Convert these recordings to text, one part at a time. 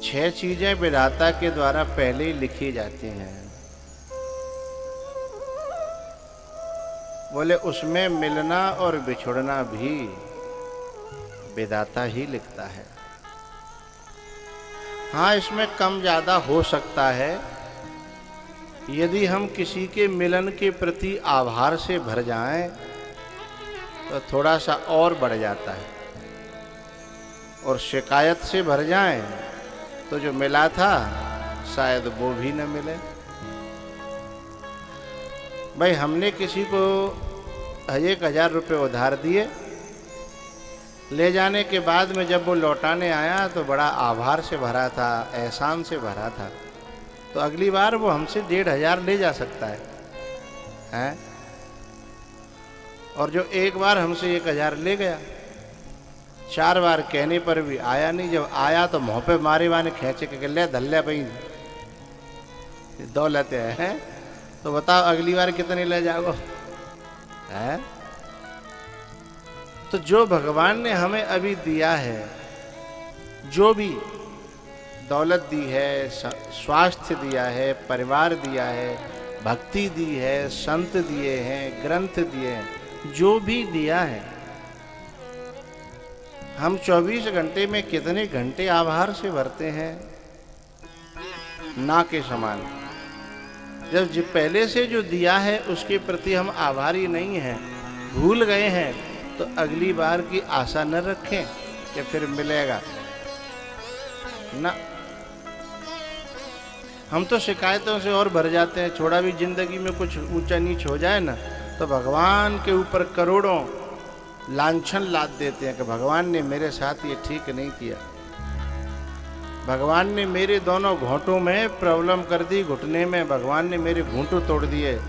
6 चीजें विधाता के द्वारा पहले ही लिखी जाती हैं। बोले उसमें मिलना और बिछुड़ना भी विधाता ही लिखता है। हाँ, इसमें कम ज्यादा हो सकता है। यदि हम किसी के मिलन के प्रति आभार से भर जाएं तो थोड़ा सा और बढ़ जाता है, और शिकायत से भर जाएं तो जो मिला था शायद वो भी न मिले। भाई, हमने किसी को 1000 रुपये उधार दिए, ले जाने के बाद में जब वो लौटाने आया तो बड़ा आभार से भरा था, एहसान से भरा था, तो अगली बार वो हमसे 1500 ले जा सकता है? और जो एक बार हमसे 1000 ले गया, 4 बार कहने पर भी आया नहीं, जब आया तो मुँह पे मारे वाने खींचे के ले धल्ले भाई दौलत है, तो बताओ अगली बार कितने ले जाओगे? है? तो जो भगवान ने हमें अभी दिया है, जो भी दौलत दी है, स्वास्थ्य दिया है, परिवार दिया है, भक्ति दी है, संत दिए हैं, ग्रंथ दिए हैं, जो भी दिया है, हम 24 घंटे में कितने घंटे आभार से भरते हैं? ना के समान। जब पहले से जो दिया है उसके प्रति हम आभारी नहीं हैं, भूल गए हैं, तो अगली बार की आशा न रखें कि फिर मिलेगा ना। हम तो शिकायतों से और भर जाते हैं। थोड़ा भी जिंदगी में कुछ ऊंचा नीच हो जाए ना, तो भगवान के ऊपर करोड़ों लांछन लाद देते हैं कि भगवान ने मेरे साथ ये ठीक नहीं किया, भगवान ने मेरे दोनों घोंटों में प्रॉब्लम कर दी, घुटने में भगवान ने मेरे घूंटू तोड़ दिए,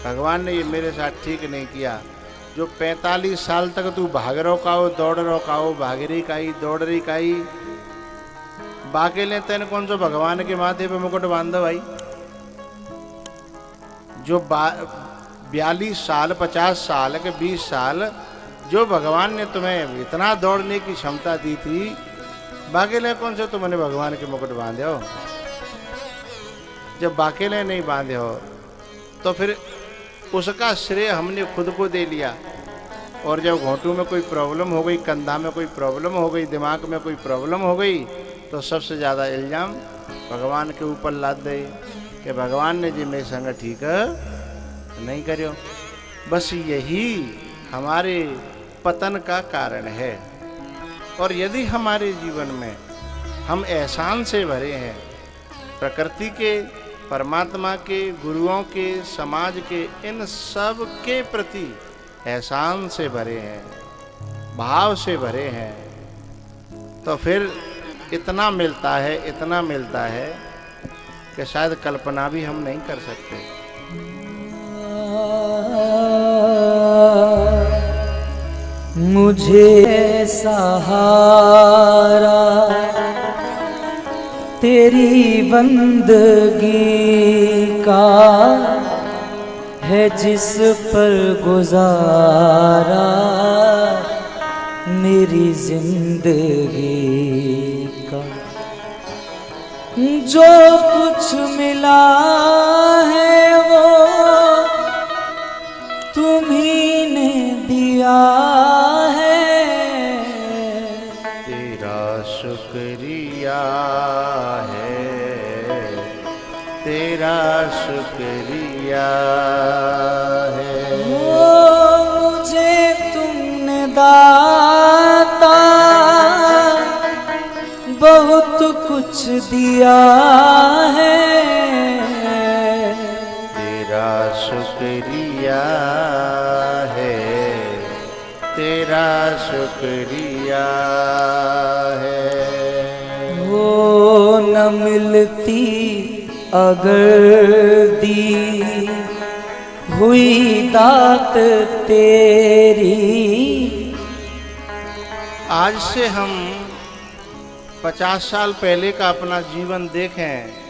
भगवान ने ये मेरे साथ ठीक नहीं किया। जो 45 साल तक तू भाग रो काओ, दौड़ रो काओ, भाग रही काई, दौड़ रही काई, बाके ले तेन कौन सो भगवान के माथे पे मुकुट बांधो भाई। जो 42 साल, 50 साल के 20 साल जो भगवान ने तुम्हें इतना दौड़ने की क्षमता दी थी, बाकेले कौन से तुमने भगवान के मुकुट बांधे हो? जब बाकेले नहीं बांधे हो तो फिर उसका श्रेय हमने खुद को दे लिया। और जब घोंटू में कोई प्रॉब्लम हो गई, कंधा में कोई प्रॉब्लम हो गई, दिमाग में कोई प्रॉब्लम हो गई, तो सबसे ज़्यादा इल्ज़ाम भगवान के ऊपर लाद दे कि भगवान ने जी मेरे संग ठीक नहीं करो। बस यही हमारे पतन का कारण है। और यदि हमारे जीवन में हम एहसान से भरे हैं, प्रकृति के, परमात्मा के, गुरुओं के, समाज के, इन सब के प्रति एहसान से भरे हैं, भाव से भरे हैं, तो फिर इतना मिलता है, इतना मिलता है कि शायद कल्पना भी हम नहीं कर सकते। मुझे सहारा तेरी बंदगी का है, जिस पर गुजारा मेरी जिंदगी का। जो कुछ मिला है वो तुम्ही ने दिया है, तेरा शुक्रिया है, तेरा शुक्रिया है। मुझे तुमने दाता बहुत कुछ दिया है, तेरा शुक्रिया है, तेरा शुक्रिया है। वो न मिलती अगर दी हुई दात तेरी। आज से हम 50 साल पहले का अपना जीवन देखें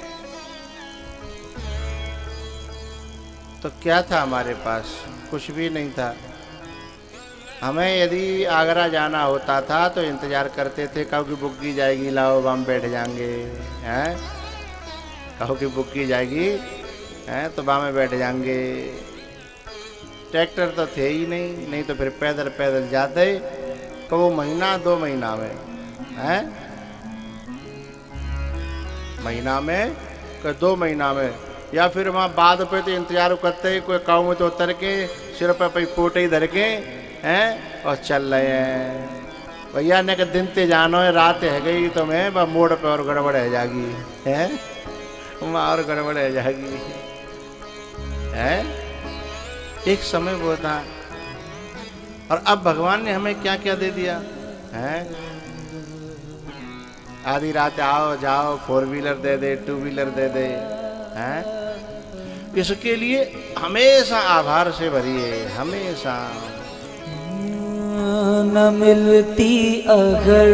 तो क्या था हमारे पास? कुछ भी नहीं था। हमें यदि आगरा जाना होता था तो इंतज़ार करते थे कब की बुक की जाएगी, लाओ हम बैठ जाएंगे, हैं, कहो कि बुक की जाएगी, हैं, तो वहाँ में बैठ जाएंगे। ट्रैक्टर तो थे ही नहीं, नहीं तो फिर पैदल पैदल जाते, कहो महीना 2 महीना में, हैं, महीना में, 2 महीना में, या फिर वहाँ बाद पे तो इंतजार करते कोई गाँव में तो उतर के सिर पर पोटे ही धर के, हैं, और चल रहे हैं। भैया ने के दिन ते जानो है, रात है गई तो मैं वह मोड़ पे और गड़बड़ है जागी, हैं, वहाँ और गड़बड़ है जागी, हैं। एक समय वो था, और अब भगवान ने हमें क्या क्या दे दिया, हैं। आधी रात आओ जाओ, 4 व्हीलर दे दे, 2 व्हीलर दे दे, हैं। इसके लिए हमेशा आभार से भरिए, हमेशा। न मिलती अगर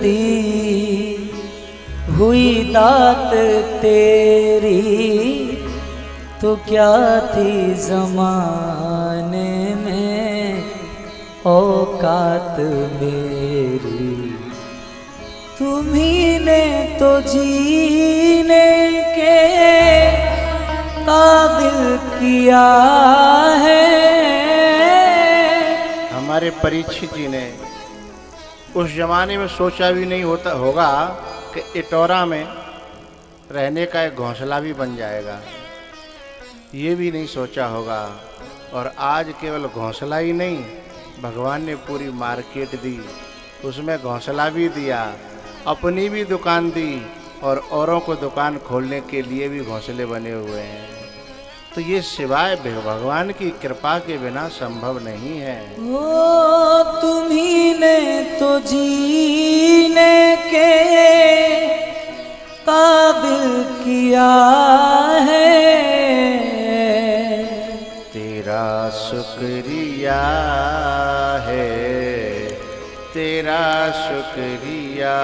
दी हुई दात तेरी, तो क्या थी जमाने में औकात मेरी। तुम्ही ने तो जीने के काबिल किया है। हमारे परीक्षित जी ने उस जमाने में सोचा भी नहीं होता होगा कि इटौरा में रहने का एक घोंसला भी बन जाएगा, ये भी नहीं सोचा होगा। और आज केवल घोंसला ही नहीं, भगवान ने पूरी मार्केट दी, उसमें घोंसला भी दिया, अपनी भी दुकान दी, और औरों को दुकान खोलने के लिए भी घोंसले बने हुए हैं। तो ये सिवाय भगवान की कृपा के बिना संभव नहीं है। ओ तुम्ही ने तो जीने के काबिल किया है। तेरा शुक्रिया है, तेरा शुक्रिया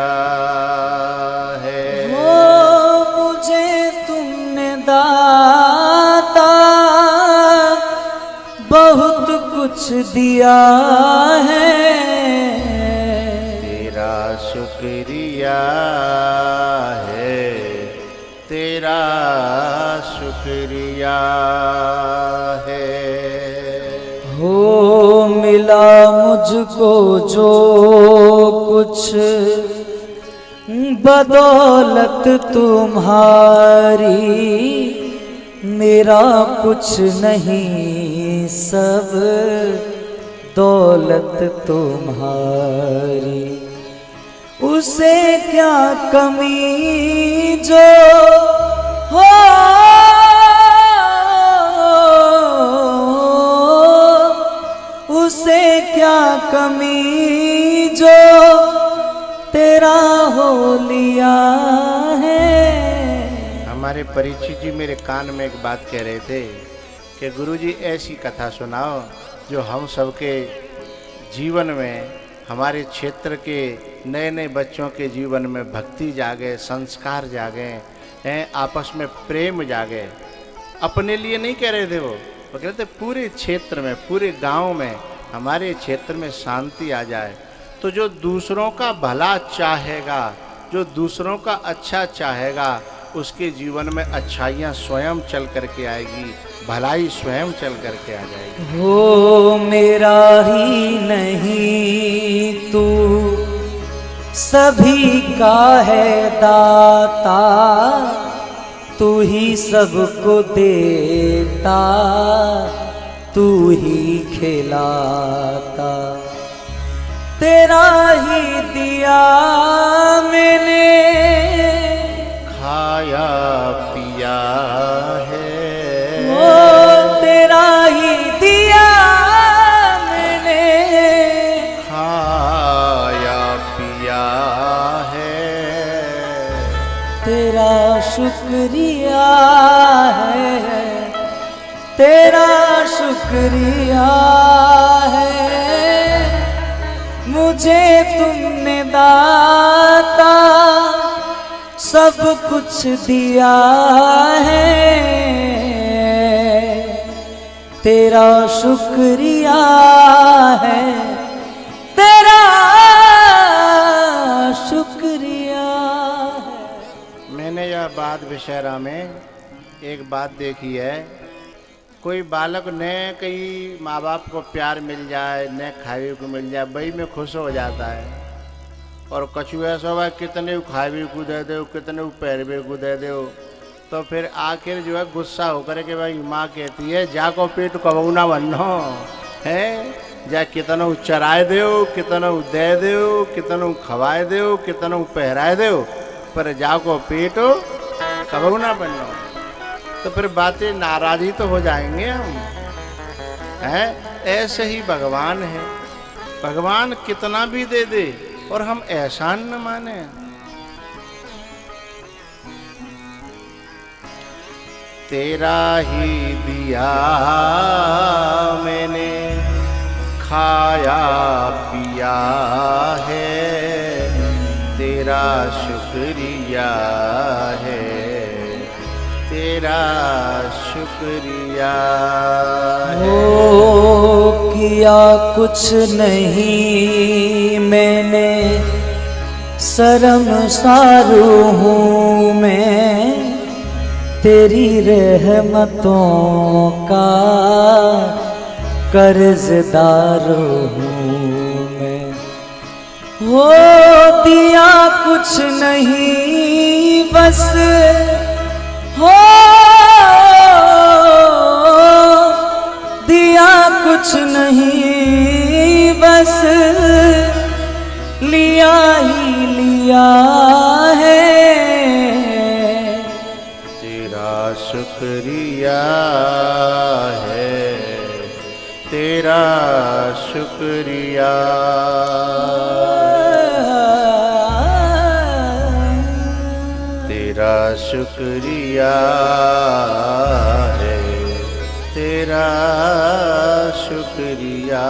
है। ओ मुझे तुमने दाता बहुत कुछ दिया है। तेरा शुक्रिया है, तेरा शुक्रिया है। हो मिला मुझको जो कुछ बदौलत तुम्हारी, मेरा कुछ नहीं सब दौलत तुम्हारी। उसे क्या कमी जो हो, उसे क्या कमी जो तेरा हो लिया है। हमारे परीक्षित जी मेरे कान में एक बात कह रहे थे कि गुरुजी ऐसी कथा सुनाओ जो हम सबके जीवन में, हमारे क्षेत्र के नए नए बच्चों के जीवन में भक्ति जागे, संस्कार जागे, हैं, आपस में प्रेम जागे। अपने लिए नहीं कह रहे थे वो कहते पूरे क्षेत्र में, पूरे गांव में, हमारे क्षेत्र में शांति आ जाए। तो जो दूसरों का भला चाहेगा, जो दूसरों का अच्छा चाहेगा, उसके जीवन में अच्छाइयाँ स्वयं चल करके आएगी, भलाई स्वयं चल करके आ जाएगी। हो मेरा ही नहीं तू सभी का है दाता, तू ही सबको देता, तू ही खिलाता। तेरा ही दिया मैंने खाया पिया है, ओ तेरा ही दिया मैंने खाया पिया है। तेरा शुक्रिया है, तेरा शुक्रिया है। मुझे तुमने दाता सब कुछ दिया है। तेरा शुक्रिया है, तेरा शुक्रिया है। मैंने यह बात विषयरा में एक बात देखी है, कोई बालक ने कई माँ बाप को प्यार मिल जाए, न खावे को मिल जाए, वही में खुश हो जाता है। और कछु ऐसा हुआ कितने खावे को दे दो, कितने पैरवे को दे दो, तो फिर आखिर जो है गुस्सा होकर के भाई माँ कहती है जाको पेट कबू ना बनो है, जा कितना चराए दो, कितना दे दो, कितना खवाए दो, कितना पहराए दो, पर जाको पेट कबू ना बनो। तो फिर बातें नाराज तो हो जाएंगे हम, हैं? ऐसे ही भगवान है, भगवान कितना भी दे दे और हम एहसान न माने। तेरा ही दिया मैंने खाया पिया है, तेरा शुक्रिया है, तेरा शुक्रिया है। ओ किया कुछ नहीं मैंने, शर्मसारू हूँ मैं, तेरी रहमतों का कर्जदार हूँ मैं। हो दिया कुछ नहीं बस, हो दिया कुछ नहीं बस, लिया ही लिया है, तेरा शुक्रिया है, तेरा शुक्रिया। तेरा शुक्रिया है, तेरा शुक्रिया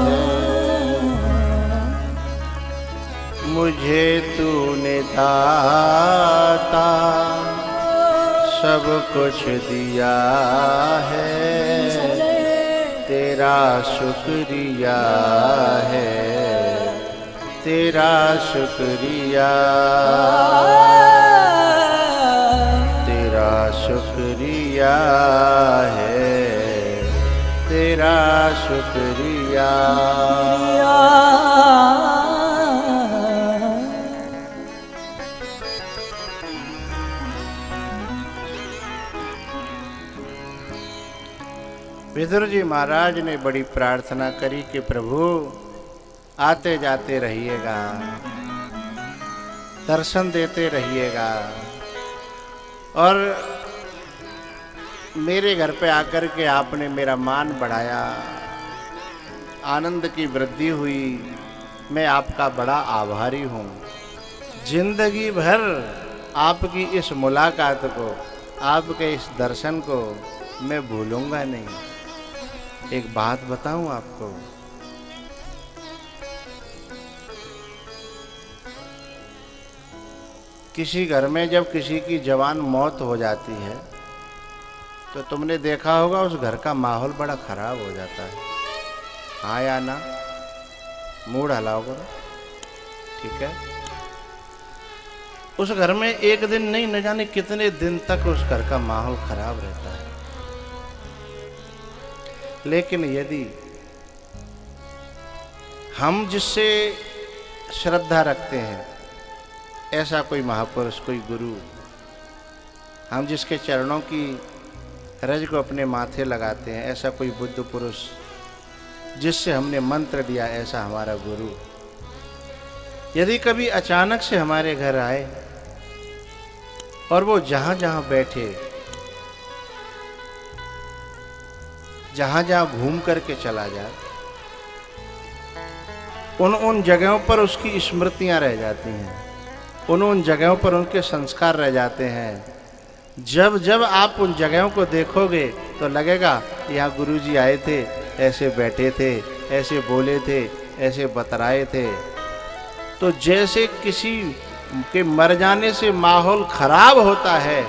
है। मुझे तूने दाता सब कुछ दिया है, तेरा शुक्रिया है, तेरा शुक्रिया, तेरा शुक्रिया है, तेरा शुक्रिया। विदुर जी महाराज ने बड़ी प्रार्थना करी कि प्रभु आते जाते रहिएगा, दर्शन देते रहिएगा और मेरे घर पे आकर के आपने मेरा मान बढ़ाया, आनंद की वृद्धि हुई, मैं आपका बड़ा आभारी हूँ। जिंदगी भर आपकी इस मुलाकात को, आपके इस दर्शन को मैं भूलूंगा नहीं। एक बात बताऊं आपको, किसी घर में जब किसी की जवान मौत हो जाती है तो तुमने देखा होगा उस घर का माहौल बड़ा खराब हो जाता है। हाँ या ना? मूड हलाओ करो, ठीक है? उस घर में एक दिन नहीं, न जाने कितने दिन तक उस घर का माहौल खराब रहता है। लेकिन यदि हम जिससे श्रद्धा रखते हैं, ऐसा कोई महापुरुष, कोई गुरु, हम जिसके चरणों की रज को अपने माथे लगाते हैं, ऐसा कोई बुद्ध पुरुष जिससे हमने मंत्र दिया, ऐसा हमारा गुरु, यदि कभी अचानक से हमारे घर आए और वो जहाँ जहाँ बैठे, जहाँ जहाँ घूम करके चला जाए, उन जगहों पर उसकी स्मृतियाँ रह जाती हैं, उन जगहों पर उनके संस्कार रह जाते हैं। जब जब आप उन जगहों को देखोगे तो लगेगा यहाँ गुरुजी आए थे, ऐसे बैठे थे, ऐसे बोले थे, ऐसे बतराए थे। तो जैसे किसी के मर जाने से माहौल खराब होता है,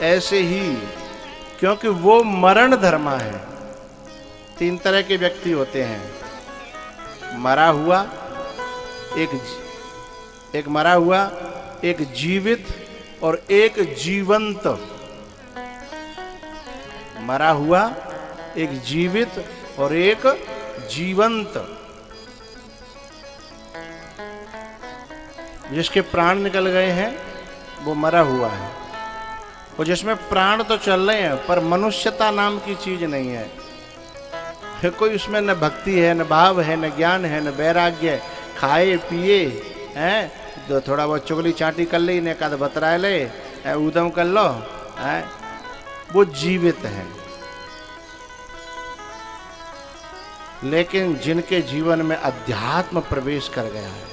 ऐसे ही क्योंकि वो मरण धर्मा है। 3 तरह के व्यक्ति होते हैं, मरा हुआ, एक मरा हुआ, एक जीवित और एक जीवंत। मरा हुआ, एक जीवित और एक जीवंत। जिसके प्राण निकल गए हैं वो मरा हुआ है, और जिसमें प्राण तो चल रहे हैं पर मनुष्यता नाम की चीज नहीं है। फिर कोई उसमें न भक्ति है, न भाव है, न ज्ञान है, न वैराग्य है। खाए पिए हैं तो थोड़ा बहुत चुगली चाटी कर ली, ने कद बतरा ले, ऊधम कर लो, है वो जीवित है। लेकिन जिनके जीवन में अध्यात्म प्रवेश कर गया है,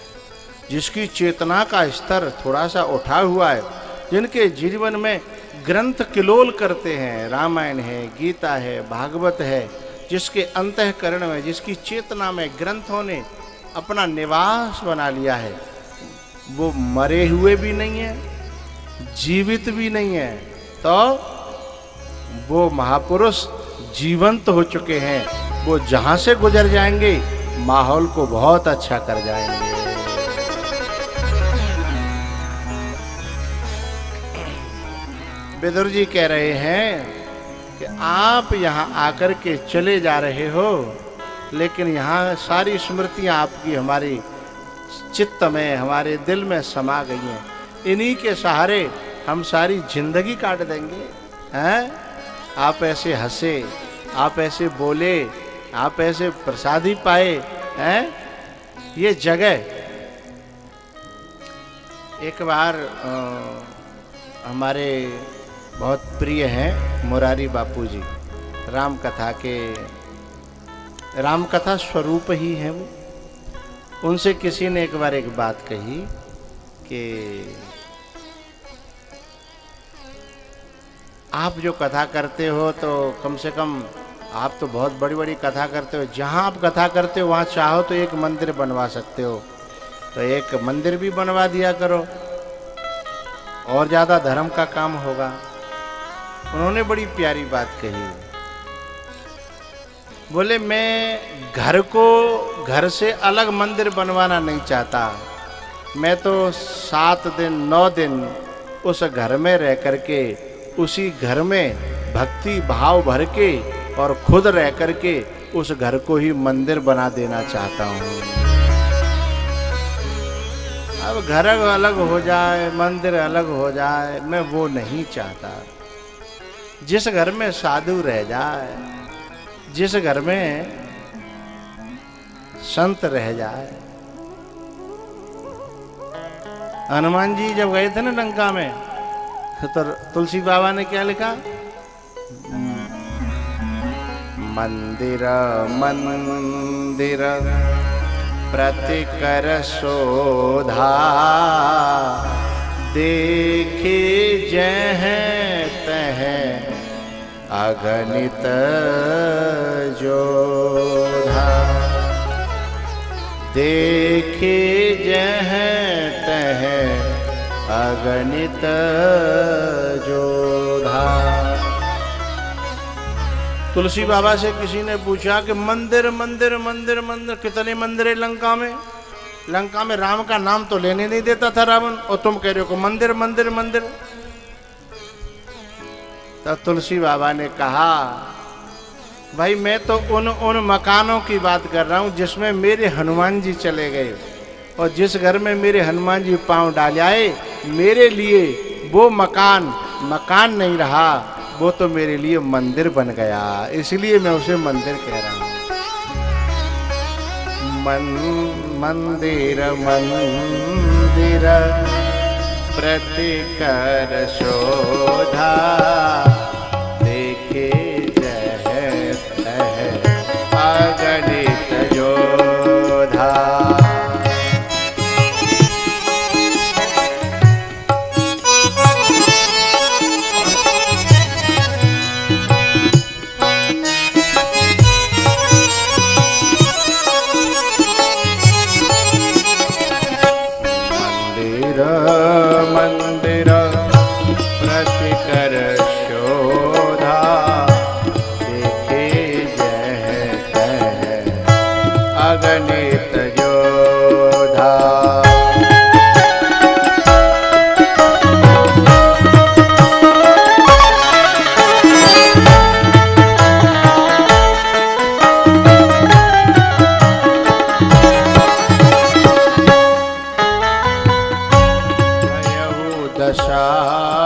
जिसकी चेतना का स्तर थोड़ा सा उठा हुआ है, जिनके जीवन में ग्रंथ किलोल करते हैं, रामायण है, गीता है, भागवत है, जिसके अंतःकरण में, जिसकी चेतना में ग्रंथों ने अपना निवास बना लिया है, वो मरे हुए भी नहीं है, जीवित भी नहीं है, तो वो महापुरुष जीवंत हो चुके हैं। वो जहां से गुजर जाएंगे माहौल को बहुत अच्छा कर जाएंगे। विदुर जी कह रहे हैं कि आप यहाँ आकर के चले जा रहे हो, लेकिन यहाँ सारी स्मृतियाँ आपकी हमारी चित्त में, हमारे दिल में समा गई हैं। इन्हीं के सहारे हम सारी जिंदगी काट देंगे, हैं? आप ऐसे हंसे, आप ऐसे बोले, आप ऐसे प्रसादी पाए, हैं? ये जगह एक बार हमारे बहुत प्रिय हैं मुरारी बापू जी, राम कथा के, राम कथा स्वरूप ही है वो। उनसे किसी ने एक बार एक बात कही कि आप जो कथा करते हो तो कम से कम आप तो बहुत बड़ी बड़ी कथा करते हो, जहाँ आप कथा करते हो वहाँ चाहो तो एक मंदिर बनवा सकते हो, तो एक मंदिर भी बनवा दिया करो और ज़्यादा धर्म का काम होगा। उन्होंने बड़ी प्यारी बात कही, बोले मैं घर से अलग मंदिर बनवाना नहीं चाहता, मैं तो 7 दिन 9 दिन उस घर में रह करके, उसी घर में भक्ति भाव भर के और खुद रह करके उस घर को ही मंदिर बना देना चाहता हूँ। अब घर अलग हो जाए, मंदिर अलग हो जाए, मैं वो नहीं चाहता। जिस घर में साधु रह जाए, जिस घर में संत रह जाए। हनुमान जी जब गए थे ना लंका में, तो तुलसी बाबा ने क्या लिखा? मंदिर मंदिर प्रतिकर शोधा, देखे जह तह अगणित जोधा। देखे जह तह अगणित जोधा। तुलसी बाबा से किसी ने पूछा कि मंदिर मंदिर मंदिर मंदिर, कितने मंदिर है लंका में? लंका में राम का नाम तो लेने नहीं देता था रावण, और तुम कह रहे हो कि मंदिर मंदिर मंदिर। तब तुलसी बाबा ने कहा, भाई मैं तो उन मकानों की बात कर रहा हूँ जिसमें मेरे हनुमान जी चले गए, और जिस घर में मेरे हनुमान जी पांव डाल आए, मेरे लिए वो मकान नहीं रहा, वो तो मेरे लिए मंदिर बन गया, इसलिए मैं उसे मंदिर कह रहा हूँ। मंदिर मंदिर प्रतिकर शोधा, देखे जह तह अगणित जोधा। मंदिर प्रतिकर शोधा, दशा